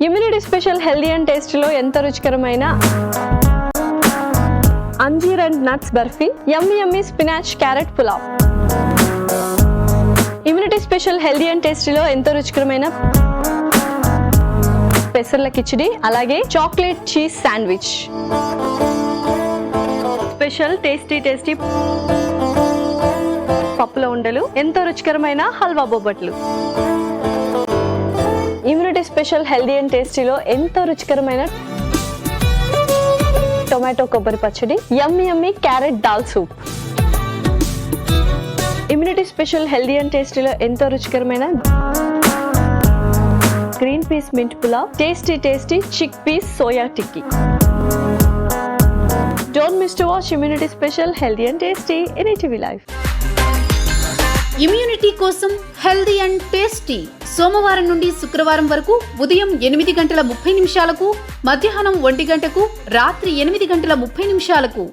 Immunity special healthy and టేస్టీలో ఎంతో రుచికరమైన అంజీర్ and nuts barfi, yummy spinach carrot pulao. Immunity special healthy and టేస్టీలో ఎంతో రుచికరమైన పెసర్ల కిచిడి, అలాగే chocolate cheese sandwich. Special tasty పప్పుల ఉండలు, ఎంతో రుచికరమైన హల్వా బొబ్బట్లు. ఇమ్యూనిటీ స్పెషల్ హెల్దీ అండ్ టేస్టీలో ఎంతో రుచికరమైన టొమాటో కొబ్బరి పచ్చడి, yummy carrot dal soup. Immunity special healthy and టేస్టీలో ఎంతో రుచికరమైన green peas mint pulao, tasty chickpeas soya tikki. Don't miss to watch Immunity Special Healthy and Tasty in ETV Live. Immunity కోసం healthy and tasty సోమవారం నుండి శుక్రవారం వరకు ఉదయం 8 గంటల 30 నిమిషాలకు, మధ్యాహ్నం 1 గంటకు, రాత్రి 8 గంటల 30 నిమిషాలకు.